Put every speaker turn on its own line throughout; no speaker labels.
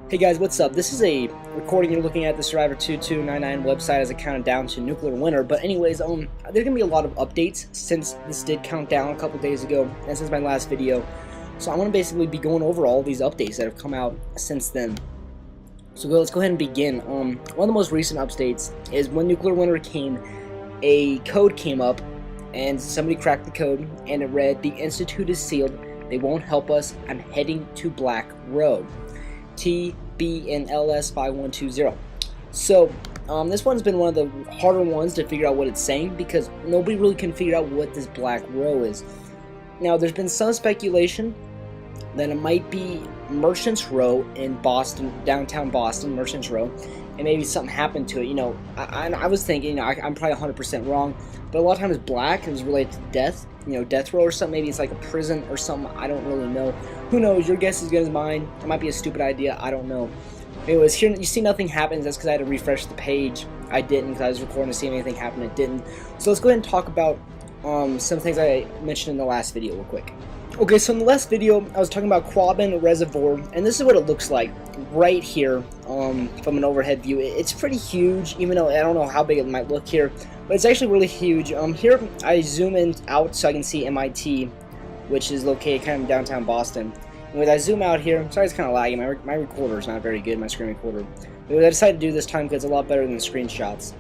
Hey guys, what's up? This is a recording you're looking at the Survivor 2299 website as it counted down to nuclear winter. But anyways, there's gonna be a lot of updates since this did count down a couple days ago, and since my last video. So I'm gonna basically be going over all these updates that have come out since then. So let's go ahead and begin. One of the most recent updates is when nuclear winter came, a code came up, and somebody cracked the code, and it read, "The Institute is sealed. They won't help us. I'm heading to Black Road. TBNLS 5120. So this one's been one of the harder ones to figure out what it's saying because nobody really can figure out what this Black Row is. Now there's been some speculation that it might be Merchants Row in Boston, downtown Boston, Merchants Row, and maybe something happened to it. You know, I was thinking, I'm probably 100% wrong, but a lot of times black is related to death, death row or something. Maybe it's like a prison or something. I don't really know. Who knows? Your guess is as good as mine. It might be a stupid idea. I don't know. Anyways, here you see nothing happens. That's because I had to refresh the page. I didn't because I was recording to see if anything happened. It didn't. So let's go ahead and talk about some things I mentioned in the last video real quick. Okay, so in the last video, I was talking about Quabbin Reservoir, and this is what it looks like right here from an overhead view. It's pretty huge, even though I don't know how big it might look here, but it's actually really huge. Here, I zoom in out so I can see MIT, which is located kind of downtown Boston. And when I zoom out here, sorry it's kind of lagging, my recorder is not very good, my screen recorder. But I decided to do this time because it's a lot better than the screenshots.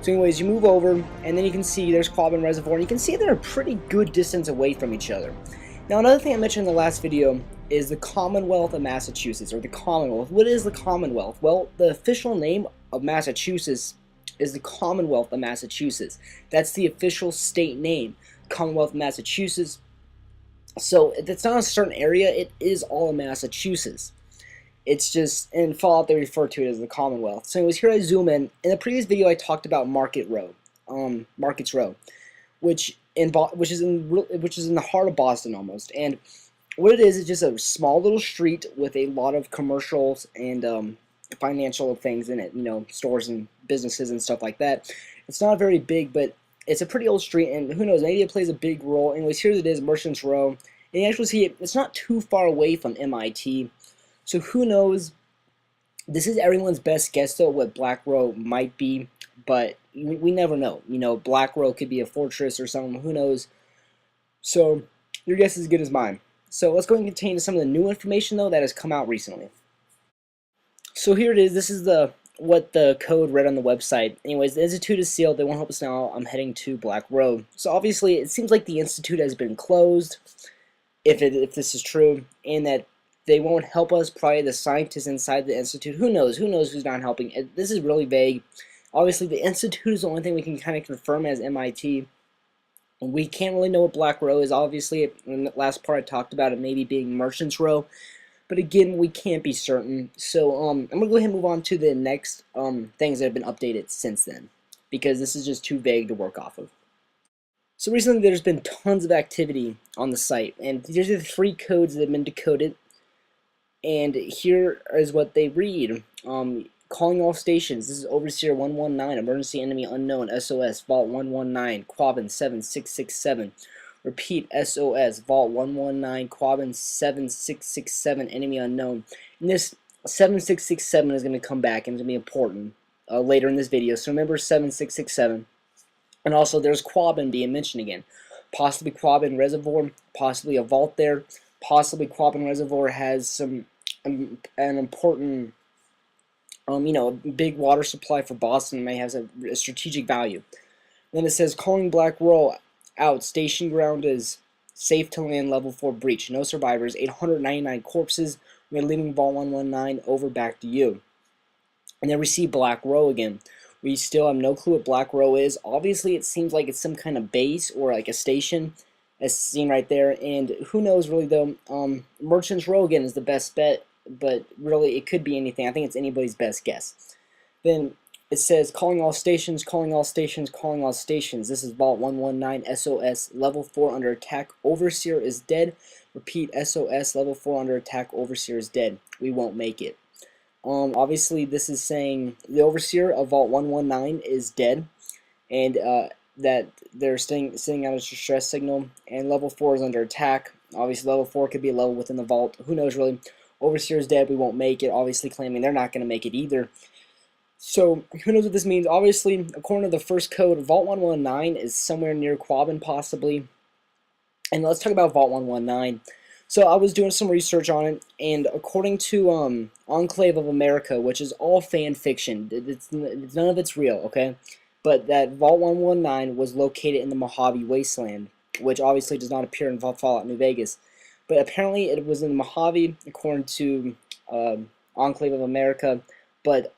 So anyways, you move over, and then you can see there's Quabbin Reservoir, and you can see they're a pretty good distance away from each other. Now, another thing I mentioned in the last video is the Commonwealth of Massachusetts, or the Commonwealth. What is the Commonwealth? Well, the official name of Massachusetts is the Commonwealth of Massachusetts. That's the official state name, Commonwealth of Massachusetts. So, if it's not a certain area, it is all of Massachusetts. It's just, in Fallout, they refer to it as the Commonwealth. So anyways, here I zoom in. In the previous video, I talked about Markets Row, which is in the heart of Boston almost. And what it is just a small little street with a lot of commercials and financial things in it, stores and businesses and stuff like that. It's not very big, but it's a pretty old street, and who knows, maybe it plays a big role. Anyways, here it is, Merchants Row, and you actually see it's not too far away from MIT, so who knows. This is everyone's best guess though what Black Row might be, but we never know. Black Row could be a fortress or something, who knows. So your guess is as good as mine. So let's go and continue to some of the new information though that has come out recently. So here it is. This is what the code read on the website. Anyways, the Institute is sealed. They won't help us now. I'm heading to Black Road. So obviously it seems like the Institute has been closed, if this is true, and that they won't help us. Probably the scientists inside the Institute. Who knows? Who knows who's not helping? This is really vague. Obviously, the Institute is the only thing we can kind of confirm as MIT. We can't really know what Black Row is. Obviously, in the last part I talked about it maybe being Merchants Row. But again, we can't be certain. So I'm going to go ahead and move on to the next things that have been updated since then, because this is just too vague to work off of. So recently there's been tons of activity on the site, and these are the 3 codes that have been decoded. And here is what they read. Calling all stations. This is Overseer 119, Emergency Enemy Unknown, SOS, Vault 119, Quabbin 7667. Repeat, SOS, Vault 119, Quabbin 7667, Enemy Unknown. And this 7667 is going to come back and it's going to be important later in this video. So remember 7667. And also there's Quabbin being mentioned again. Possibly Quabbin Reservoir, possibly a vault there. Possibly Quabbin Reservoir has some an important a big water supply for Boston, may have a strategic value. Then it says, calling Black Row out, station ground is safe to land, level 4 breach, no survivors, 899 corpses, we're leaving Vault 119, over, back to you. And then we see Black Row again. We still have no clue what Black Row is. Obviously it seems like it's some kind of base or like a station, as seen right there, and who knows really though. Merchants Row again is the best bet, but really it could be anything. I think it's anybody's best guess. Then it says, calling all stations, calling all stations, calling all stations. This is Vault 119, SOS, level 4 under attack, Overseer is dead. Repeat, SOS, level 4 under attack, Overseer is dead. We won't make it. Obviously this is saying the Overseer of Vault 119 is dead, and that they're sending out a distress signal, and level 4 is under attack. Obviously level 4 could be a level within the vault, who knows really. Overseer's dead, we won't make it, obviously claiming they're not going to make it either. So, who knows what this means? Obviously, according to the first code, Vault 119 is somewhere near Quabbin, possibly. And let's talk about Vault 119. So, I was doing some research on it, and according to Enclave of America, which is all fan fiction, none of it's real, okay? But that Vault 119 was located in the Mojave Wasteland, which obviously does not appear in Fallout New Vegas. But apparently, it was in the Mojave, according to Enclave of America, but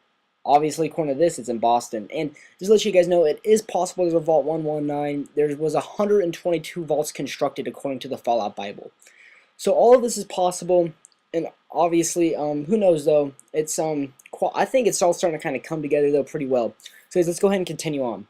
obviously, according to this, it's in Boston. And just to let you guys know, it is possible there's a Vault 119. There was 122 vaults constructed according to the Fallout Bible. So all of this is possible, and obviously, who knows though? It's I think it's all starting to kind of come together though pretty well. So let's go ahead and continue on.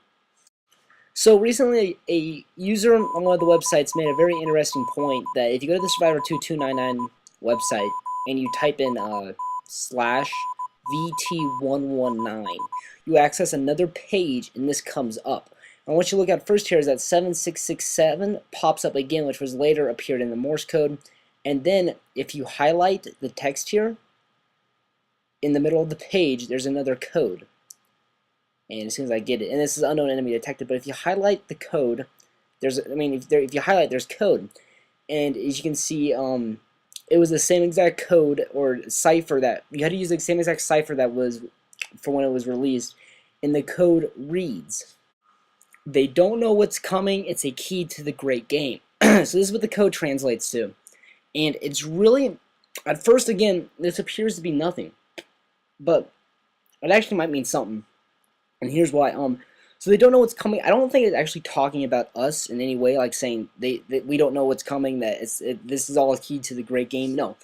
So recently, a user on one of the websites made a very interesting point that if you go to the Survivor 2299 website and you type in /VT119, you access another page and this comes up. And what you look at first here is that 7667 pops up again, which was later appeared in the Morse code. And then if you highlight the text here, in the middle of the page, there's another code. And as soon as I get it, and this is unknown enemy detected, but if you highlight the code, if you highlight, there's code. And as you can see, it was the same exact code or cipher that you had to use the same exact cipher that was for when it was released. And the code reads, "They don't know what's coming. It's a key to the great game." So this is what the code translates to, and it's really, at first, again, this appears to be nothing, but it actually might mean something. And here's why. So they don't know what's coming. I don't think it's actually talking about us in any way, like saying that we don't know what's coming. That this is all a key to the great game. No,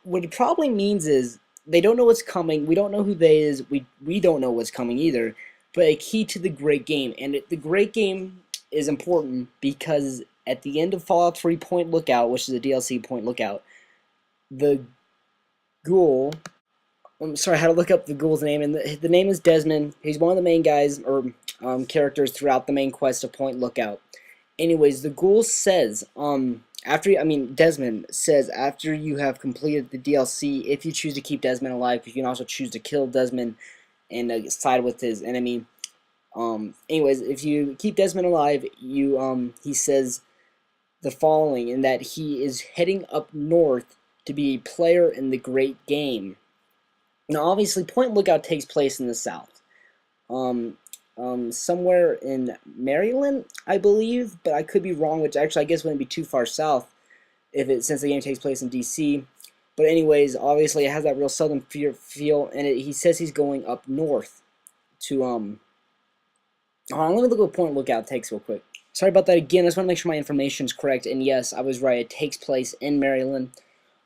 what it probably means is they don't know what's coming. We don't know who they is. We don't know what's coming either. But a key to the great game, and the great game is important because at the end of Fallout 3 Point Lookout, which is a DLC Point Lookout, the ghoul. I'm sorry, I had to look up the ghoul's name, and the name is Desmond. He's one of the main guys, or characters throughout the main quest of Point Lookout. Anyways, the ghoul says, Desmond says after you have completed the DLC, if you choose to keep Desmond alive, you can also choose to kill Desmond and side with his enemy. Anyways, if you keep Desmond alive, he says the following, in that he is heading up north to be a player in the great game. Now, obviously, Point Lookout takes place in the south, somewhere in Maryland, I believe, but I could be wrong, which actually I guess wouldn't be too far south since the game takes place in DC. But anyways, obviously, it has that real southern feel, and he says he's going up north to let me look what Point Lookout takes real quick. Sorry about that again. I just want to make sure my information is correct, and yes, I was right. It takes place in Maryland.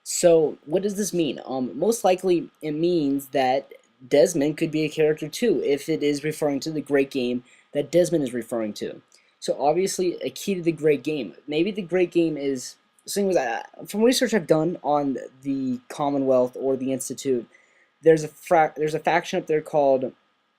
So, what does this mean? Most likely, it means that Desmond could be a character too, if it is referring to the great game that Desmond is referring to. So, obviously, a key to the great game. Maybe the great game is, from research I've done on the Commonwealth or the Institute, there's a faction up there called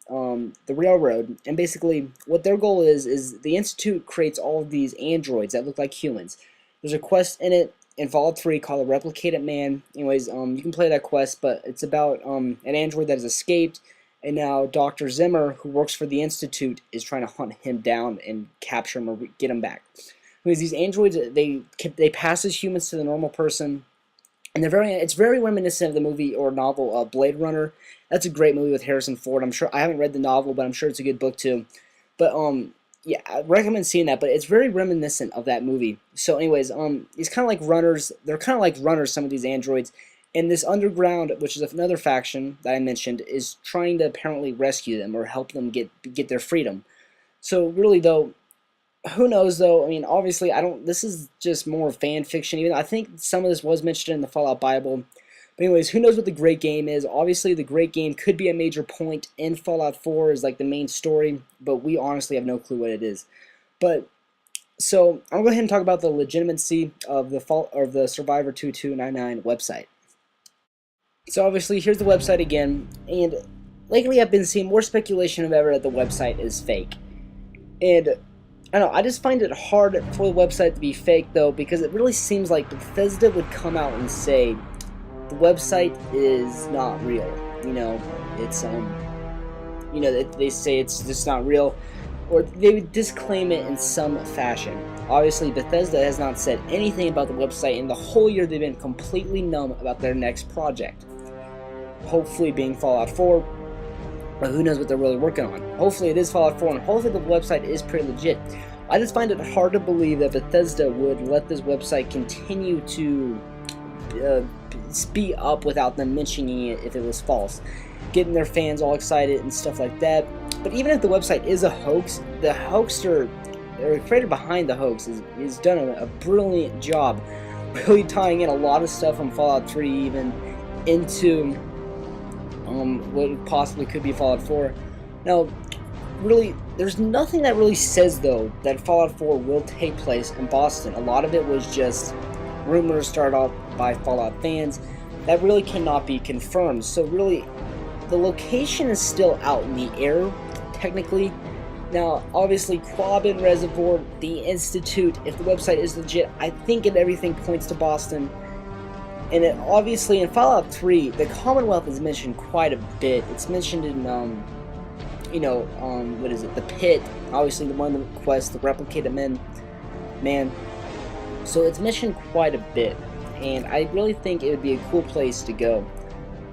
the Railroad, and basically, what their goal is the Institute creates all of these androids that look like humans. There's a quest in it in Fallout 3 called a Replicated Man. Anyways, you can play that quest, but it's about an android that has escaped, and now Dr. Zimmer, who works for the Institute, is trying to hunt him down and capture him or get him back. Anyways, these androids, they pass as humans to the normal person, and it's very reminiscent of the movie or novel Blade Runner. That's a great movie with Harrison Ford. I'm sure I haven't read the novel, but I'm sure it's a good book too. But yeah, I recommend seeing that, but it's very reminiscent of that movie. So anyways, it's kind of like runners. They're kind of like runners, some of these androids. And this underground, which is another faction that I mentioned, is trying to apparently rescue them or help them get their freedom. So really, though, who knows, though? I mean, obviously, this is just more fan fiction. Even I think some of this was mentioned in the Fallout Bible. But anyways, who knows what the great game is? Obviously, the great game could be a major point in Fallout 4 as like the main story, but we honestly have no clue what it is. But so I'm going to go ahead and talk about the legitimacy of the Survivor 2299 website. So obviously, here's the website again, and lately I've been seeing more speculation than ever that the website is fake. And I don't know, I just find it hard for the website to be fake though, because it really seems like Bethesda would come out and say the website is not real. You know, it's you know, they say it's just not real, or they would disclaim it in some fashion. Obviously, Bethesda has not said anything about the website in the whole year. They've been completely numb about their next project. Hopefully being Fallout 4, but who knows what they're really working on. Hopefully it is Fallout 4, and hopefully the website is pretty legit. I just find it hard to believe that Bethesda would let this website continue to be up without them mentioning it if it was false, getting their fans all excited and stuff like that. But even if the website is a hoax, the hoaxer, the creator behind the hoax, is done a brilliant job really tying in a lot of stuff from Fallout 3 even into what possibly could be Fallout 4. Now, really, there's nothing that really says, though, that Fallout 4 will take place in Boston. A lot of it was just rumors started off by Fallout fans that really cannot be confirmed. So really, the location is still out in the air, technically. Now, obviously, Quabbin Reservoir, the Institute, if the website is legit, I think everything points to Boston. And obviously, in Fallout 3, the Commonwealth is mentioned quite a bit. It's mentioned in, you know, what is it, the Pit, obviously the one of the quests, the Replicated Man. So it's mentioned quite a bit, and I really think it would be a cool place to go.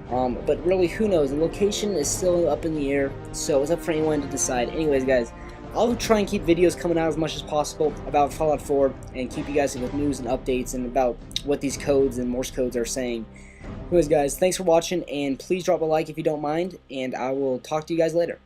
But really, who knows? The location is still up in the air, so it's up for anyone to decide. Anyways, guys, I'll try and keep videos coming out as much as possible about Fallout 4 and keep you guys with news and updates and about what these codes and Morse codes are saying. Anyways, guys, thanks for watching, and please drop a like if you don't mind, and I will talk to you guys later.